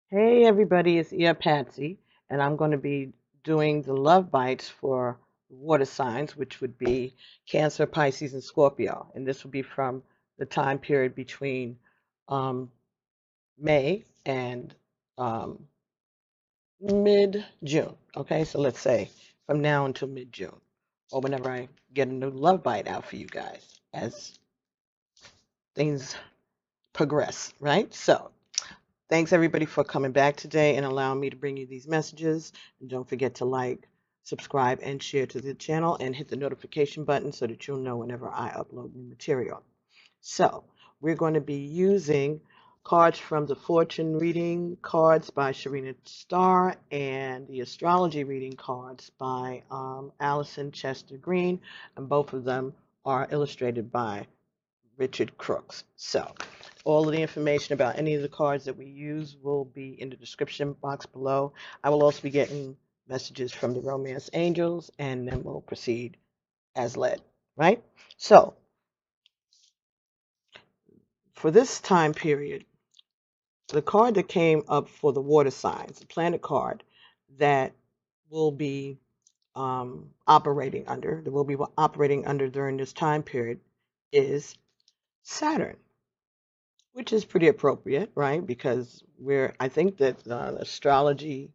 Hey everybody, it's Patsy, and I'm going to be doing the love bites for water signs, which would be Cancer, Pisces, and Scorpio. And this will be from the time period between um, May and um, mid-June. Okay, so let's say from now until mid-June, or whenever I get a new love bite out for you guys as things progress, right? So thanks everybody for coming back today and allowing me to bring you these messages. And don't forget to like, subscribe, and share to the channel and hit the notification button so that you'll know whenever I upload new material. So we're going to be using cards from the Fortune reading cards by Sharina Starr and the astrology reading cards by Allison Chester Green, and both of them are illustrated by Richard Crooks. So all of the information about any of the cards that we use will be in the description box below. I will also be getting messages from the romance angels, and then we'll proceed as led, right? So for this time period, the card that came up for the water signs, the planet card that will be operating under during this time period is Saturn, which is pretty appropriate, right? Because I think that astrology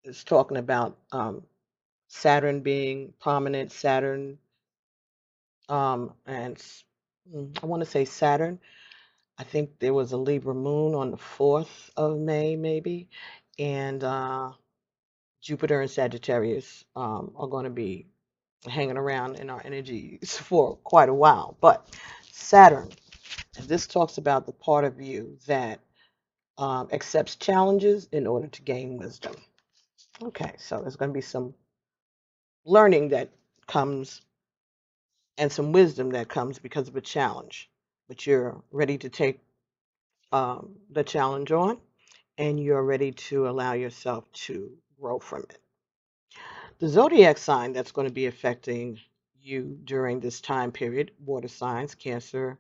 is talking about Saturn being prominent, Saturn, and I want to say Saturn. I think there was a Libra moon on the 4th of May, maybe, and Jupiter and Sagittarius are going to be hanging around in our energies for quite a while. But Saturn, and this talks about the part of you that accepts challenges in order to gain wisdom. Okay, so there's going to be some learning that comes and some wisdom that comes because of a challenge, but you're ready to take the challenge on and you're ready to allow yourself to grow from it. The zodiac sign that's going to be affecting you during this time period, water signs, Cancer,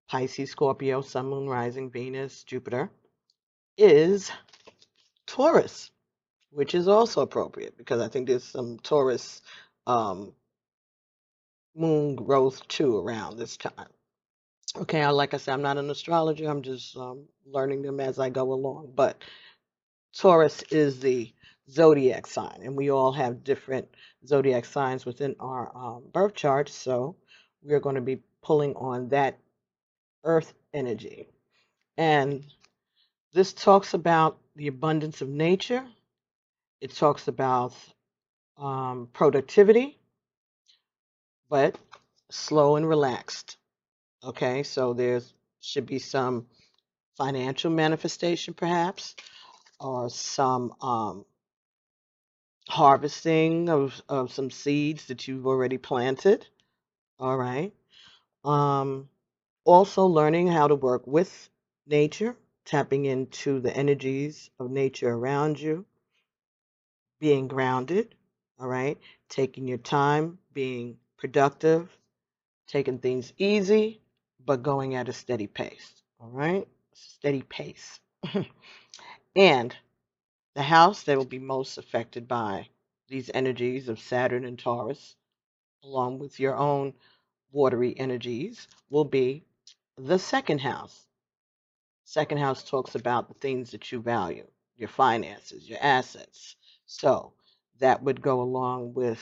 Pisces, Scorpio, Sun, Moon, Rising, Venus, Jupiter, is Taurus, which is also appropriate because I think there's some Taurus um, moon growth too around this time. Okay, like I said, I'm not an astrologer. I'm just learning them as I go along. But Taurus is the zodiac sign, and we all have different zodiac signs within our birth chart. So we're going to be pulling on that earth energy. And this talks about the abundance of nature. It talks about productivity, but slow and relaxed. Okay, so there's should be some financial manifestation, perhaps, or some harvesting of some seeds that you've already planted. All right. Um, Also, learning how to work with nature, tapping into the energies of nature around you, being grounded. All right. Taking your time, being productive, taking things easy, but going at a steady pace. All right. Steady pace. And the house that will be most affected by these energies of Saturn and Taurus, along with your own watery energies, will be the second house. Second house talks about the things that you value, your finances, your assets. So that would go along with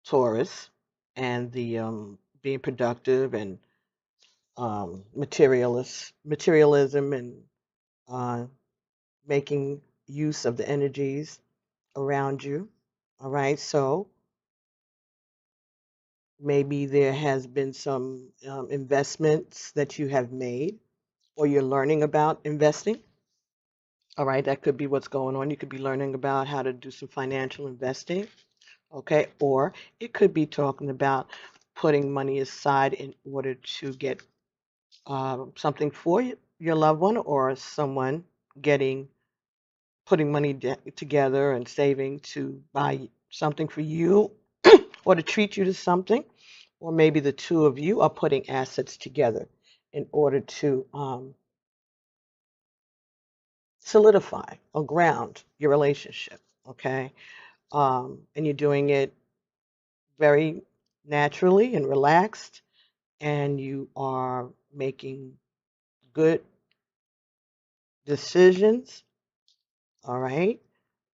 Taurus and the being productive and materialism and uh, making use of the energies around you. All right, so maybe there has been some investments that you have made or you're learning about investing. All right, that could be what's going on. You could be learning about how to do some financial investing. Okay, or it could be talking about putting money aside in order to get something for your loved one or someone getting putting money together and saving to buy something for you or to treat you to something, or maybe the two of you are putting assets together in order to solidify or ground your relationship, okay? And you're doing it very naturally and relaxed, and you are making good decisions, all right?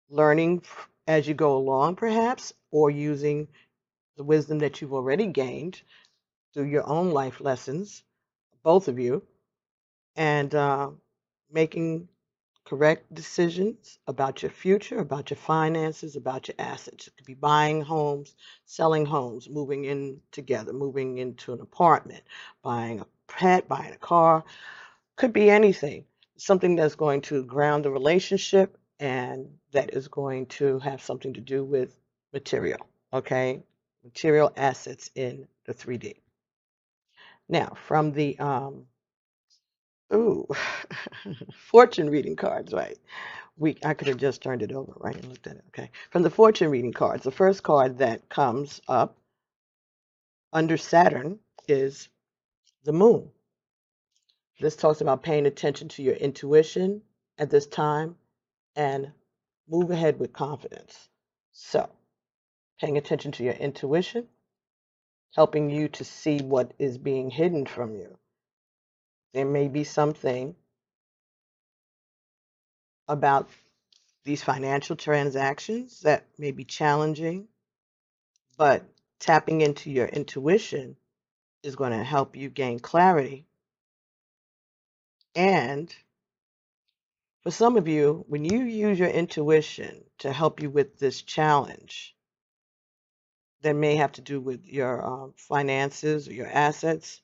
Learning as you go along, perhaps, or using the wisdom that you've already gained through your own life lessons, both of you, and making correct decisions about your future, about your finances, about your assets. It could be buying homes, selling homes, moving in together, moving into an apartment, buying a pet, buying a car. Could be anything. Something that's going to ground the relationship and that is going to have something to do with material, okay? Material assets in the 3D. Now, from the ooh, fortune reading cards, right? I could have just turned it over, right, and looked at it. Okay. From the fortune reading cards, the first card that comes up under Saturn is the moon. This talks about paying attention to your intuition at this time and move ahead with confidence. So, paying attention to your intuition, helping you to see what is being hidden from you. There may be something about these financial transactions that may be challenging, but tapping into your intuition is going to help you gain clarity. And for some of you, when you use your intuition to help you with this challenge that may have to do with your finances or your assets,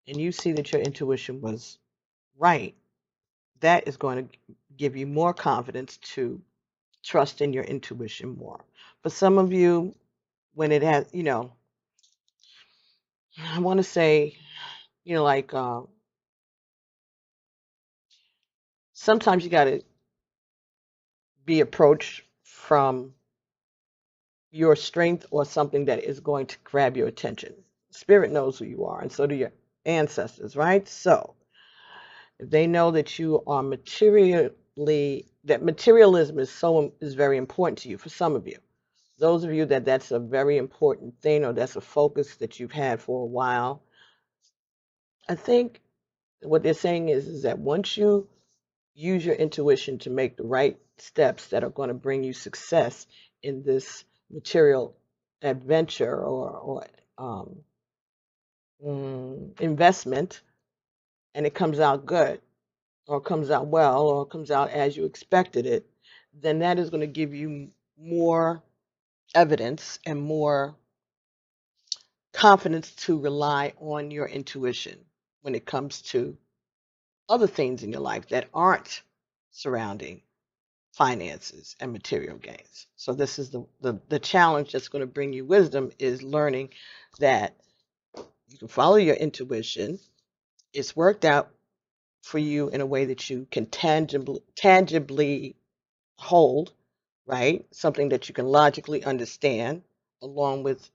and you see that your intuition was right, that is going to give you more confidence to trust in your intuition more. For some of you, when it has, I want to say, like sometimes you got to be approached from your strength or something that is going to grab your attention. Spirit knows who you are, and so do your ancestors, right? So if they know that you are that materialism is very important to you. For some of you, those of you that's a very important thing, or that's a focus that you've had for a while, I think what they're saying is that once you use your intuition to make the right steps that are going to bring you success in this material adventure or investment, and it comes out good, or comes out well, or comes out as you expected it, then that is going to give you more evidence and more confidence to rely on your intuition when it comes to other things in your life that aren't surrounding finances and material gains. So this is the challenge that's going to bring you wisdom, is learning that you can follow your intuition. It's worked out for you in a way that you can tangibly hold, right? Something that you can logically understand along with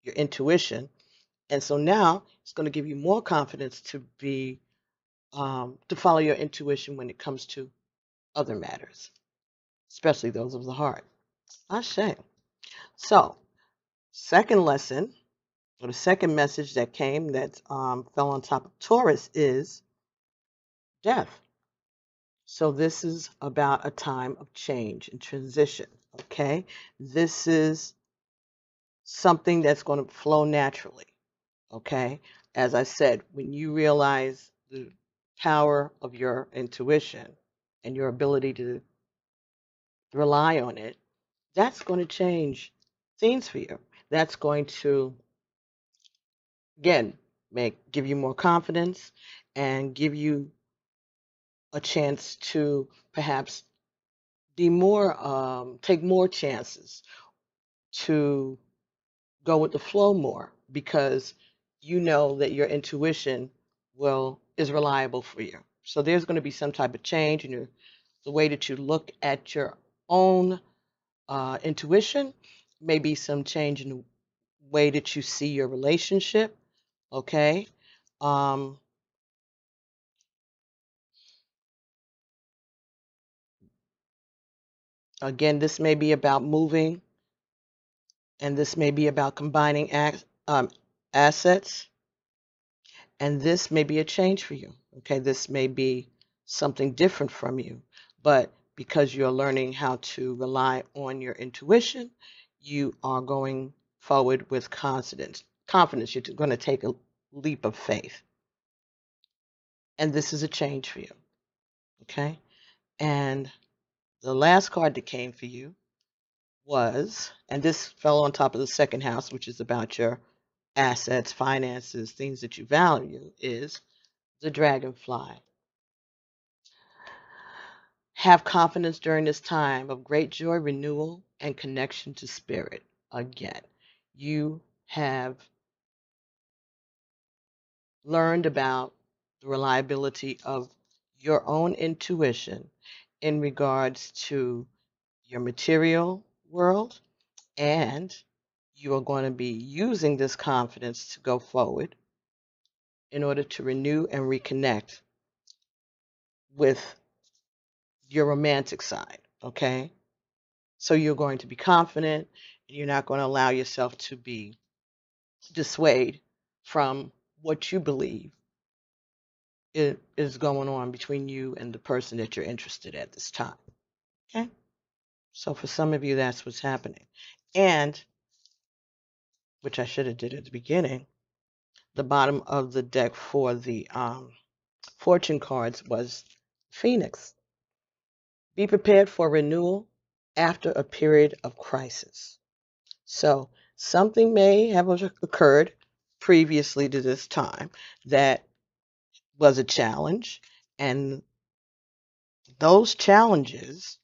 your intuition. And so now it's going to give you more confidence to to follow your intuition when it comes to other matters, especially those of the heart. Ashe. So, second lesson, or the second message that came that fell on top of Taurus is death. So this is about a time of change and transition, okay? This is something that's going to flow naturally, okay? As I said, when you realize the power of your intuition and your ability to rely on it, that's going to change things for you. That's going to, again, give you more confidence and give you a chance to perhaps be more, take more chances to go with the flow more, because you know that your intuition is reliable for you. So there's going to be some type of change in the way that you look at your own intuition. Maybe some change in the way that you see your relationship. Okay. Um, Again, this may be about moving, and this may be about combining assets, and this may be a change for you. Okay, this may be something different from you, but because you're learning how to rely on your intuition, you are going forward with confidence. You're going to take a leap of faith, and this is a change for you. Okay, and the last card that came for you was, and this fell on top of the second house, which is about your assets, finances, things that you value, is the dragonfly. Have confidence during this time of great joy, renewal, and connection to spirit. Again, you have learned about the reliability of your own intuition in regards to your material world, and you are going to be using this confidence to go forward in order to renew and reconnect with your romantic side, okay? So you're going to be confident, and you're not going to allow yourself to be dissuaded from what you believe is going on between you and the person that you're interested in at this time, okay? So for some of you, that's what's happening. And, which I should have did at the beginning, the bottom of the deck for the fortune cards was Phoenix. Be prepared for renewal after a period of crisis. So something may have occurred previously to this time that was a challenge, and those challenges,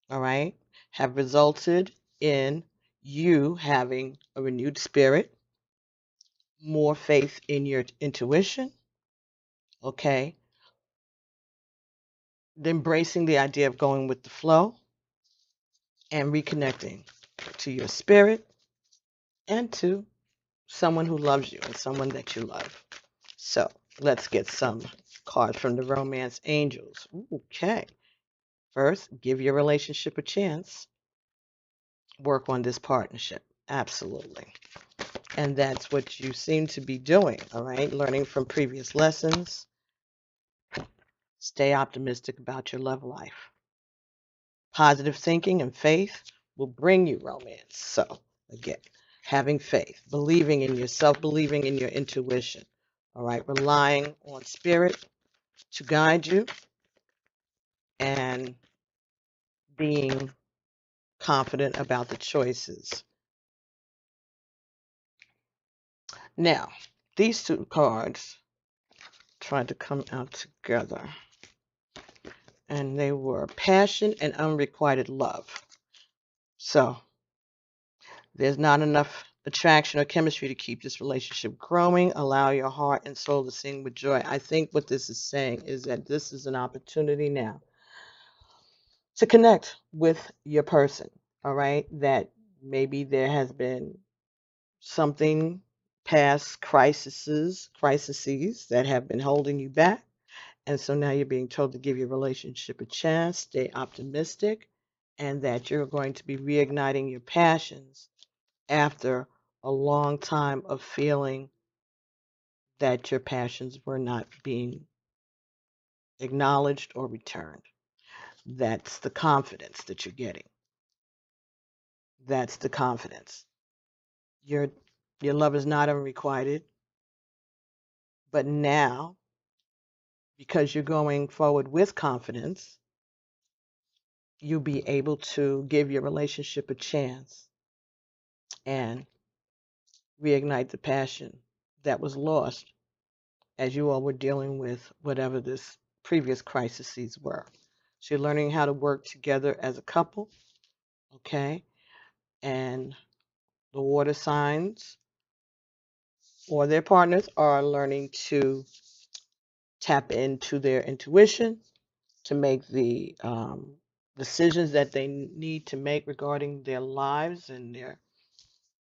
all right, have resulted in you having a renewed spirit, more faith in your intuition, okay, embracing the idea of going with the flow and reconnecting to your spirit and to someone who loves you and someone that you love. So let's get some cards from the romance angels. Okay. First, give your relationship a chance. Work on this partnership. Absolutely. And that's what you seem to be doing, all right? Learning from previous lessons. Stay optimistic about your love life. Positive thinking and faith will bring you romance. So, again, having faith, believing in yourself, believing in your intuition, all right? Relying on spirit to guide you and being confident about the choices. Now, these two cards tried to come out together, and they were passion and unrequited love. So there's not enough attraction or chemistry to keep this relationship growing. Allow your heart and soul to sing with joy. I think what this is saying is that this is an opportunity now to connect with your person, all right? That maybe there has been something, past crises that have been holding you back. And so now you're being told to give your relationship a chance, stay optimistic, and that you're going to be reigniting your passions after a long time of feeling that your passions were not being acknowledged or returned. That's the confidence that you're getting. That's the confidence. Your love is not unrequited, but now, because you're going forward with confidence, you'll be able to give your relationship a chance and reignite the passion that was lost as you all were dealing with whatever this previous crises were. So you're learning how to work together as a couple, okay? And the water signs or their partners are learning to tap into their intuition to make the decisions that they need to make regarding their lives and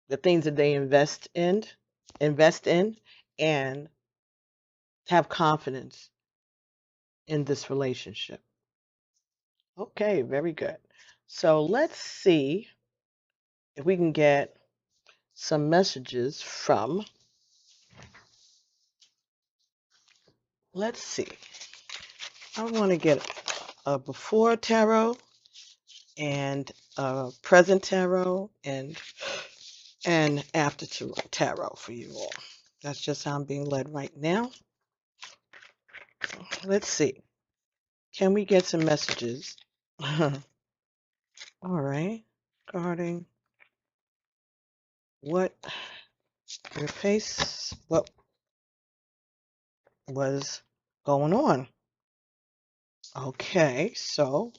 the things that they invest in, and have confidence in this relationship. Okay, very good. So let's see if we can get some messages from, let's see. I want to get a before tarot and a present tarot and after tarot for you all. That's just how I'm being led right now. Let's see. Can we get some messages? All right. Regarding what your face, what was going on? Okay, so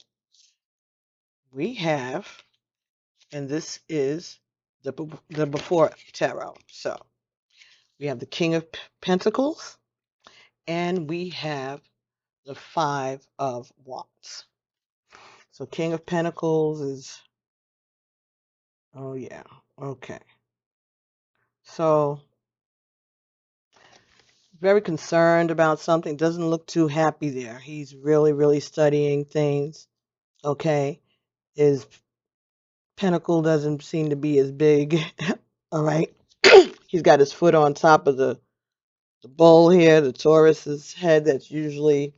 we have, and this is the before tarot. So we have the King of Pentacles, and we have the Five of Wands. So King of Pentacles is, oh yeah, okay. So very concerned about something, doesn't look too happy there. He's really, really studying things, okay? His pentacle doesn't seem to be as big, all right? He's got his foot on top of the bull here, the Taurus's head that's usually,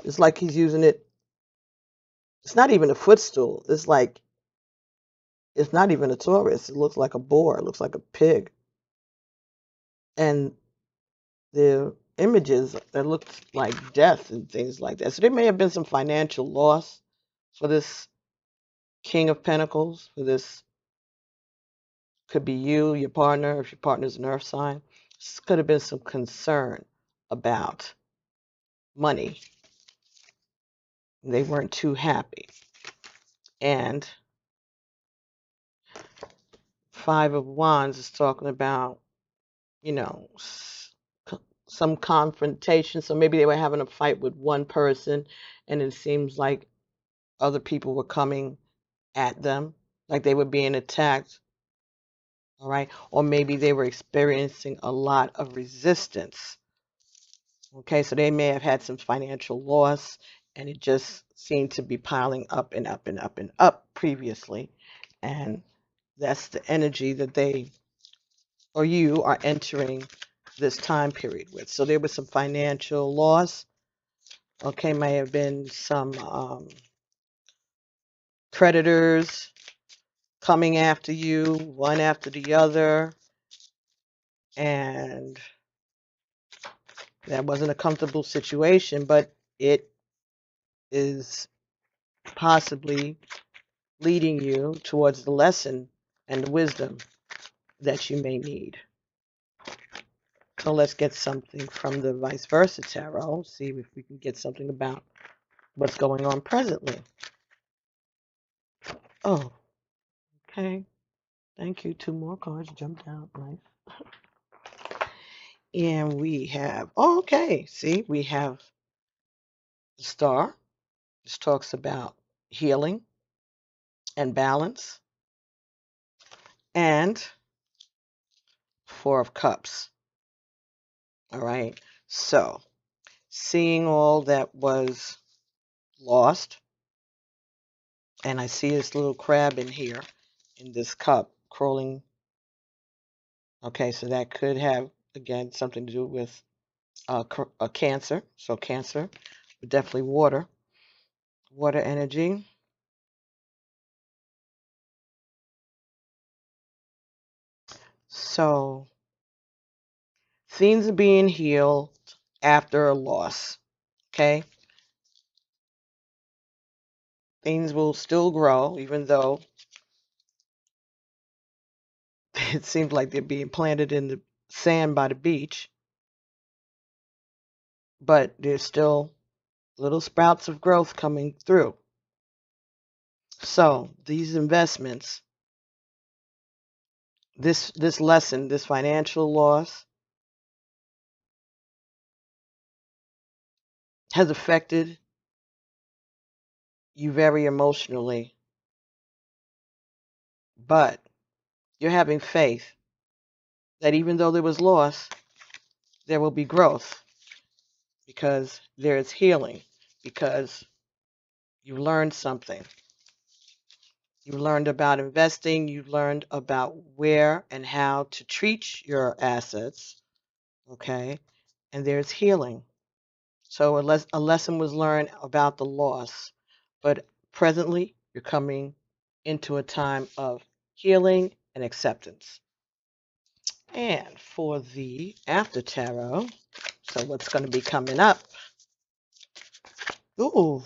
it's like he's using it. It's not even a footstool. It's like, it's not even a Taurus. It looks like a boar. It looks like a pig. And the images that look like death and things like that. So there may have been some financial loss for this King of Pentacles. For this, could be you, your partner, if your partner's an earth sign. This could have been some concern about money. They weren't too happy. And Five of Wands is talking about, you know, some confrontation. So maybe they were having a fight with one person, and it seems like other people were coming at them, like they were being attacked. All right. Or maybe they were experiencing a lot of resistance. Okay. So they may have had some financial loss, and it just seemed to be piling up and up and up and up previously. And that's the energy that they or you are entering this time period with. So there was some financial loss. Okay, may have been some creditors coming after you, one after the other, and that wasn't a comfortable situation, but it is possibly leading you towards the lesson and the wisdom that you may need. So let's get something from the vice versa tarot, see if we can get something about what's going on presently. Oh, okay. Thank you. Two more cards jumped out. Nice. And we have, oh, okay, see, we have the Star. This talks about healing and balance. And Four of Cups. All right. So, seeing all that was lost, and I see this little crab in here, in this cup, crawling. Okay, so that could have, again, something to do with a Cancer. So Cancer, definitely water energy. So things are being healed after a loss. Okay, things will still grow, even though it seems like they're being planted in the sand by the beach. But there's still little sprouts of growth coming through. So these investments, this lesson, this financial loss has affected you very emotionally. But you're having faith that even though there was loss, there will be growth. because there's healing, because you learned something. You learned about investing. You learned about where and how to treat your assets. Okay. And there's healing. So a lesson was learned about the loss. But presently, you're coming into a time of healing and acceptance. And for the after tarot, so what's going to be coming up? Ooh,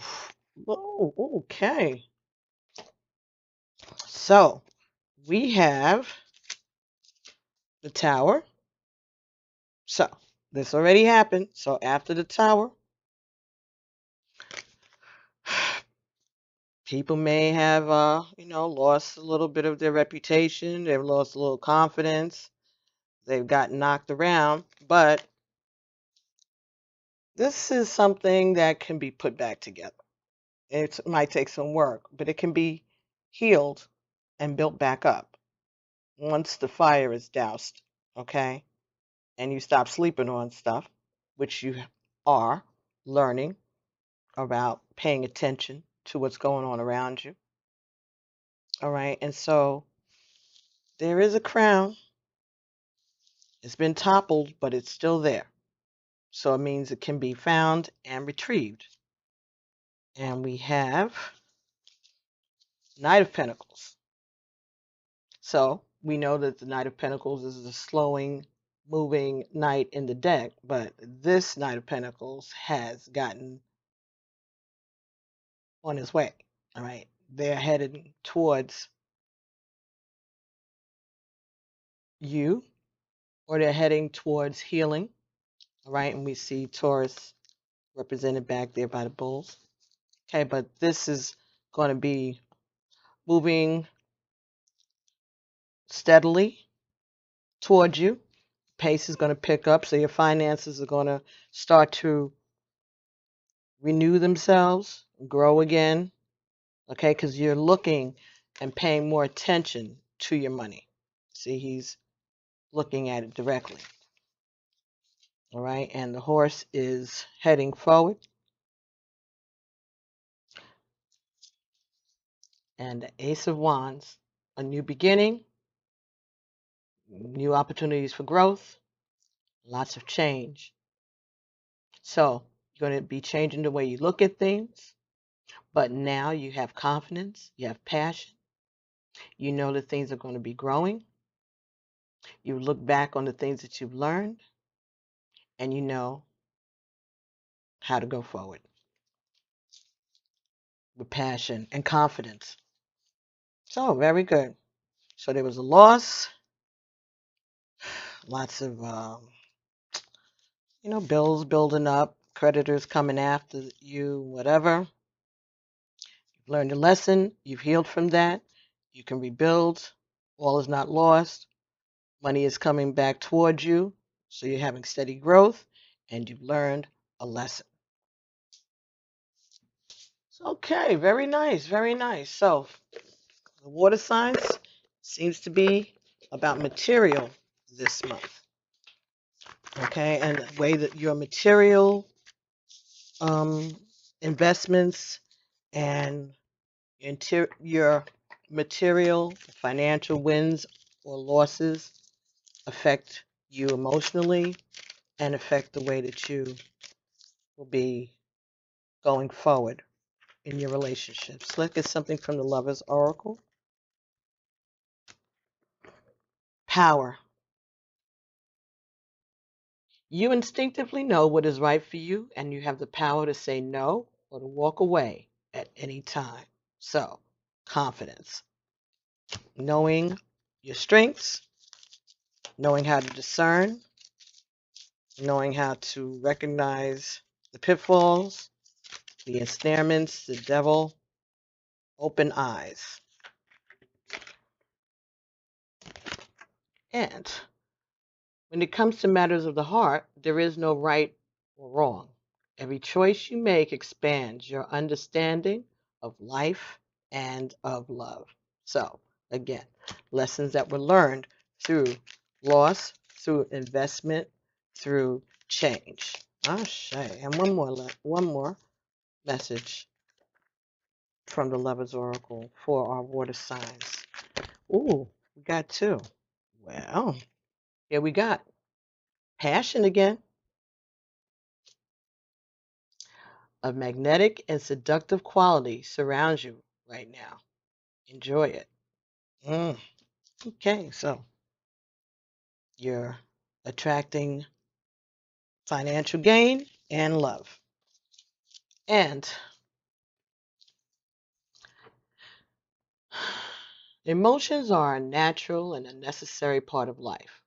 oh, okay. So we have the Tower. So this already happened. So after the Tower, people may have, lost a little bit of their reputation. They've lost a little confidence. They've gotten knocked around. But this is something that can be put back together. It might take some work, but it can be healed and built back up once the fire is doused, okay? And you stop sleeping on stuff, which you are learning about paying attention to what's going on around you. All right, and so there is a crown. It's been toppled, but it's still there. So it means it can be found and retrieved. And we have Knight of Pentacles. So we know that the Knight of Pentacles is the slowing, moving knight in the deck, but this Knight of Pentacles has gotten on his way. All right, they're headed towards you, or they're heading towards healing. All right, and we see Taurus represented back there by the bulls. Okay, but this is going to be moving steadily towards you. Pace is going to pick up, so your finances are going to start to renew themselves, grow again. Okay, because you're looking and paying more attention to your money. See, he's looking at it directly. All right, and the horse is heading forward. And the Ace of Wands, a new beginning, new opportunities for growth, lots of change. So you're going to be changing the way you look at things, but now you have confidence, you have passion, you know that things are going to be growing. You look back on the things that you've learned, and you know how to go forward with passion and confidence. So very good. So there was a loss, lots of bills building up, creditors coming after you, whatever. You've learned a lesson, you've healed from that, you can rebuild, all is not lost, money is coming back towards you, so you're having steady growth, and you've learned a lesson. Okay, very nice, very nice. So the water signs seems to be about material this month. Okay, and the way that your material investments and your material financial wins or losses affect you emotionally and affect the way that you will be going forward in your relationships. Let's get something from the Lover's Oracle. Power. You instinctively know what is right for you, and you have the power to say no or to walk away at any time. So, confidence. Knowing your strengths, knowing how to discern, knowing how to recognize the pitfalls, the ensnarements, the devil, open eyes. And when it comes to matters of the heart, there is no right or wrong. Every choice you make expands your understanding of life and of love. So, again, lessons that were learned through loss, through investment, through change. Ashe. And one more message from the Lover's Oracle for our water signs. Ooh, we got two. Well, here we got passion again. A magnetic and seductive quality surrounds you right now. Enjoy it. Okay, so you're attracting financial gain and love. And emotions are a natural and a necessary part of life,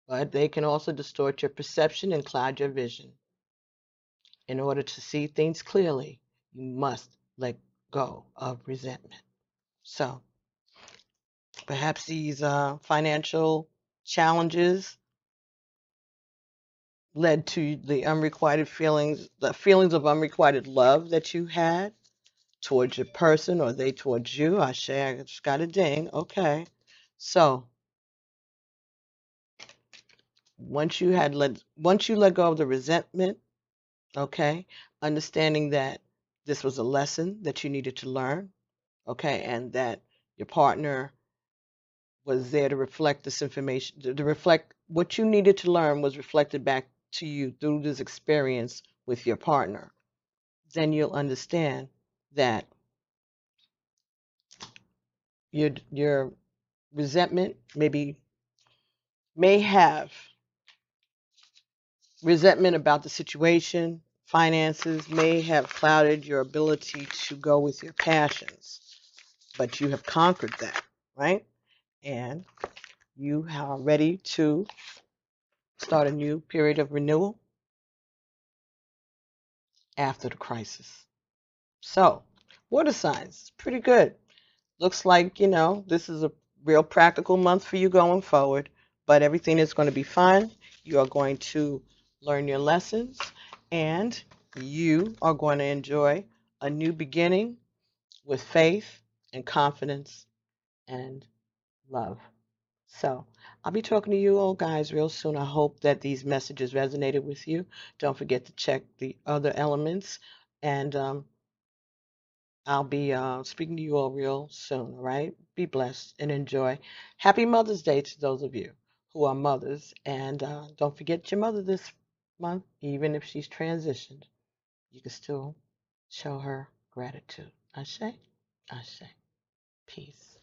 but they can also distort your perception and cloud your vision. In order to see things clearly, you must let go of resentment. So perhaps these financial challenges led to the feelings of unrequited love that you had towards your person or they towards you. I just got a ding. Okay. So once you let go of the resentment, okay, understanding that this was a lesson that you needed to learn, okay, and that your partner was there to reflect this information, to reflect what you needed to learn was reflected back to you through this experience with your partner, then you'll understand that your resentment may have resentment about the situation, finances may have clouded your ability to go with your passions, but you have conquered that, right? And you are ready to start a new period of renewal after the crisis. So, water signs, pretty good. Looks like, this is a real practical month for you going forward, but everything is going to be fine. You are going to learn your lessons, and you are going to enjoy a new beginning with faith and confidence and love. So I'll be talking to you all guys real soon. I hope that these messages resonated with you. Don't forget to check the other elements, and I'll be speaking to you all real soon, all right? Be blessed and enjoy. Happy Mother's Day to those of you who are mothers. And don't forget your mother this month, even if she's transitioned. You can still show her gratitude. Ashe? Ashe. Peace.